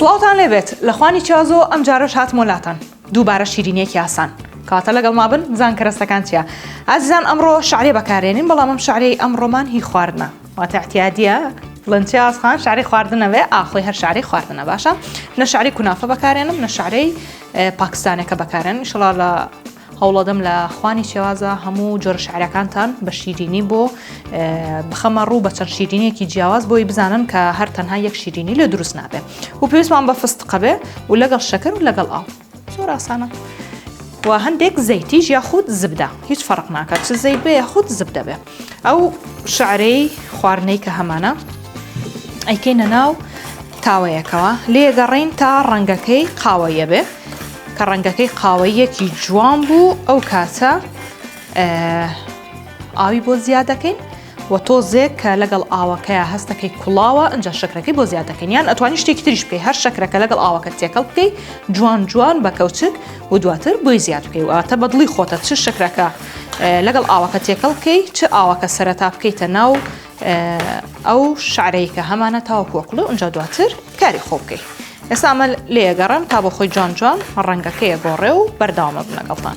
سڵاوتان لێبێت لە خوانی چێوازۆ ئەم جارەش هاتمۆلاتان دووبارە شیرینیەکی ئاسان کاتە لەگەڵ مابن بزان کەرەستەکان چییە ئازیزان ئەمڕۆ شەعریە بەکارێنین بەڵام ئەم شەعریەی ئەمڕۆمان هی خواردنە واتە احتیادیە بڵێن چێواز خان شەعری خواردنەوێ ئاخۆی هەر شەعری خواردنە باشە نە شەعری کونافە بەکارێنم نە شەعرەی پاکستانێکە بەکارێن ئینشەڵا لە هەوڵەدەم لە خوانی چێوازە هەموو جۆرە شەعریەکانتان بە شیرینی بۆ بخەمە ڕوو بە چەند شیرینیەکی جیاواز بۆی بزانن کە هەر تەنها یەک شیرینی لە دروست نابێ و پێویستمان بە فستقە بێ و لەگەڵ شەکر و لەگەڵ ئاو زۆر ئاسانە و هەندێک زەیتیش یاخود زبدە هیچ فەرق ناکات چ زەیت بێ یاخود زبدە بێ ئەو شەعرەی خواردنەی کە هەمانە ئەیکەینە ناو تاوەیەکەوە لێگەڕین تا ڕەنگەکەی قاوەیە بێ کە ڕەنگەکەی قاوەیەکی جوان بوو ئەو کاتە ئاوی بۆ زیادەکەین و تۆزێک کە لەگەڵ ئاوەکەیە هەستەکەی کوڵاوە ئەنجا شەکرەکەی بۆ زیادەکەین یان ئەتوانی شتێکی تریش بکەی هەر شەکرەکە لەگەڵ ئاوەکە تێکەڵ بکەی جوان جوان بە کەوچک و دواتر بۆی زیاد بکەی و ئاتە بەدڵی خۆتە چ شەکرەکە لەگەڵ ئاوەکە تێکەڵ بکەی چ ئاوەکە سەرەتا بکەیتە ناو ئەو شەعرەی کە هەمانە تاوە کۆکڵ و ئەنجا دواتر کاری خۆ بکەی ئێستا ئەمە لێگەڕم تا بۆ خۆی جوان جوان ڕەنگەکەیە گۆڕێ و بەرداوامە بن لەگەڵتان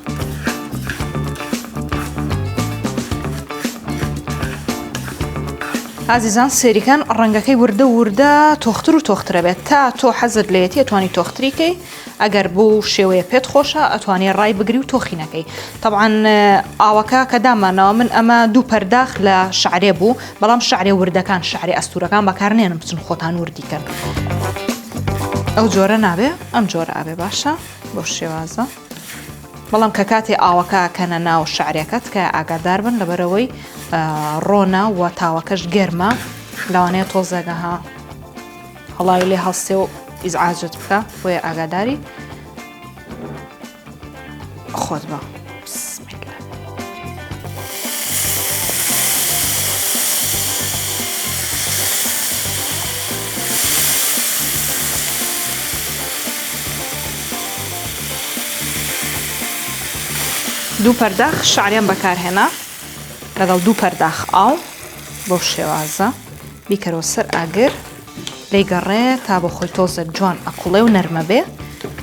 ئازیزان سێریکان ڕەنگەکەی وردە وردە تۆختر و تۆخترە بێت تا تۆ حەزت لێتی ئەتوانی تۆختریکەی ئەگەر بۆ شێوەیە پێت خۆشە ئەتوانی ڕای بگری و تۆخینەکەی طبعاً ئاوەکە کە دامانەوە من ئەمە دوو پەرداخ لە شەعرێ بوو بەڵام شەعرێ وردەکان شەعری ئەستوورەکان بەکارنێنم بچن خۆتان وردیکەن ئەو جۆرە نابێ ئەم جۆرە ئابێ باشە بۆ شێوازە بەڵام کە کاتێ ئاوەکە کەنە ناو شەعرەکەت کە ئاگادار بن لەبەرەوەی ڕۆنا و تاوەکەش گەرمە لەوانەیە تۆزەگەها هەڵاوی لێ هەڵسێ و ئیزعاجت بکە بۆیە ئاگاداری خۆت بە دوو پەرداخ شەعریان بەکارهێنا لەگەڵ دوو پەرداخ ئاو بۆ شێوازە بیکەرەوە سەر ئاگر لێگەڕێ تا بۆ خۆی تۆزێک جوان ئەقوڵێ و نەرمە بێ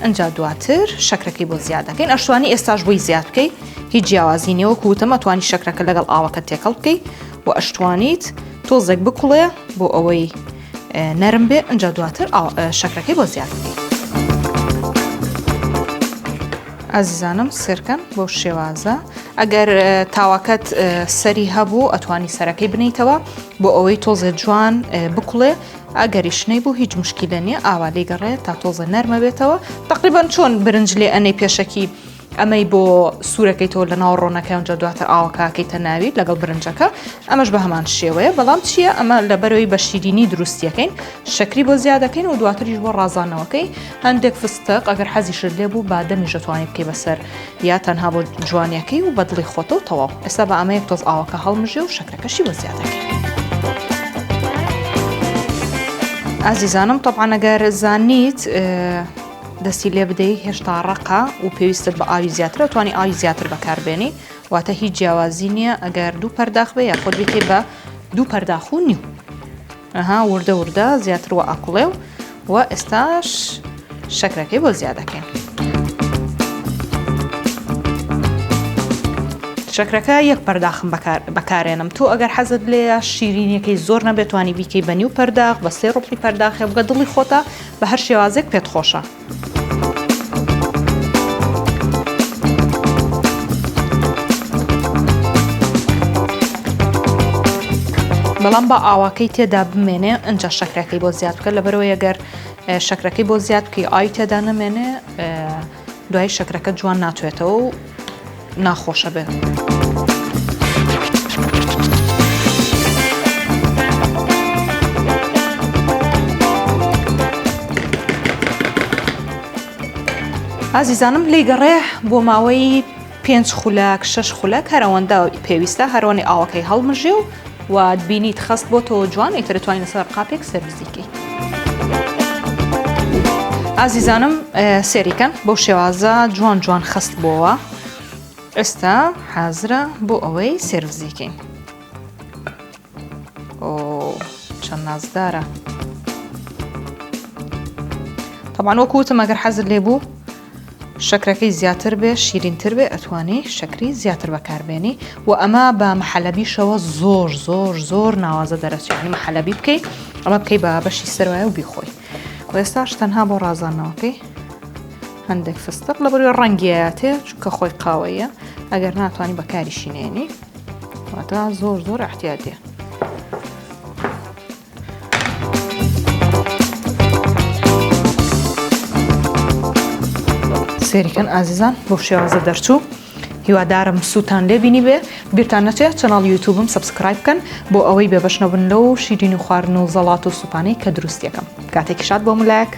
ئەنجا دواتر شەکرەکەی بۆ زیاد دەکەین ئەشتوانی ئێستاش بۆی زیاد بکەی هیچ جیاوازی نیەوە کوتەمە توانی شەکرەکە لەگەڵ ئاوەکە تێکەڵ بکەی و ئەشتوانیت تۆزێک بکوڵێ بۆ ئەوەی نەرم بێ ئەنجا دواتر شەکرەکەی بۆ زیاد بکەی ئازیزانم سێرکەن بۆ شێوازە ئەگەر تاواکەت سەری هەبوو ئەتوانی سەرەکەی بنیتەوە بۆ ئەوەی تۆزە جوان بکوڵێ ئەگەریش نەیبوو هیچ مشکلە نییە ئاوا لێگەڕێت تا تۆزە نەرمە بێتەوە تقریبان چۆن برنج لێ ئەنەی پێشەکی ئەمەی بۆ سوورەکەیتەوە لە ناو ڕۆنەکە ئەنجا دواتر ئاوەکەکەیتە ناوی لەگەڵ برنجەکە ئەمەش بە هەمان شێوەیە بەڵام چییە ئەمە لەبەرەوەی بە شیرینی دروستیەکەین شەکری بۆ زیادەکەین و دواتریش بۆ ڕازانەوەکەی هەندێک فستق ئەگەر حەزیشت لێ بوو بادەمیش دەتوانێت بکەی بەسەر یا تەنها بۆ جوانیەکەی و بەدڵی خۆتە و تەواو ئێستا بە ئەمە یەک تۆز ئاوەکە هەڵمژێ و شەکرەکەشی بۆ زیادەکەین ئازیزانم طبعاً ئەگەر زانیت دەستی لێ بدەی هێشتا ڕقا و پێویستت بە ئاوی زیاترە توانی ئاوی زیاتر بەکاربێنی واتە هیچ جیاوازی نییە ئەگەر دوو پەرداخ بێ یا خۆت بێتێ بە دوو پەرداخ و نیو ئەها وردە وردە زیاتر وە ئەقوڵێ و ئێستاش شەکرەکەی بۆ زیادەکەین شەکرەکە یەک پەرداخم بەکارێنم تۆ ئەگەر حەزت لێ شیرینیەکەی زۆر نەبێت توانی بیکەی بە نیو پەرداخ بە سێ ڕۆپی پەرداخێ بگە دڵی خۆتە بە هەر شێوازێک پێت خۆشە بەڵام بە ئاواکەی تێدا بمێنێ ئەنجا شەکرەکەی بۆ زیاد بکە لەبەرەوەی ئەگەر شەکرەکەی بۆ زیاد بکەی ئاوی تێدا نەمێنێ دوای شەکرەکە جوان ناتوێتەوە و ناخۆشە بێت ئازیزانم لێگەڕێ بۆ ماوەی 5 خولەک 6 خولەک هەرەوەندە پێویستە هەرۆنی ئاوەکەی هەڵمژێ و بینیت خست بۆ تۆ جوان ئیتر دەتوانین لەسەر قاپێک سەربزیکەی ئازیزانم سێریکەن بۆ شێوازە جوان جوان خست بۆەوە ئێستا حازرە بۆ ئەوەی سێرڤزیکەین چەند نازدارە طبعا وەکوتم ئەگەر حەزت لێبوو شەکرەکەی زیاتر بێ شیرینتر بێ ئەتوانی شەکری زیاتر بەکاربێنی و ئەمە بە مەحەلەبیشەوە زۆر زۆر زۆر ناوازە دەرەچێت یعنی مەحەلەبی بکەی ئەمە بکەی بە بەشی سەروایە و بیخۆی و ئێستاش تەنها بۆ ڕازانەوەکەی هەندێک فستق لە بەروی ڕەنگیایە تێ چونکە خۆی قاوەیە ئەگەر ناتوانانی بەکاری شینێنی واتە زۆر زۆر احتیاطیە سێریکەن ئازیزان بۆ شێوازە دەرچوو هیوادارم سووتان لێبینی بێ بیرتان نەچێت چەناڵی یوتیوبم سەبسکرایب بکەن بۆ ئەوەی بێبەش نەبن لەو شیرینی و خواردن و زەڵات و سوپانەی کە دروستیەکەم کاتێکی شاد بۆ مولایەک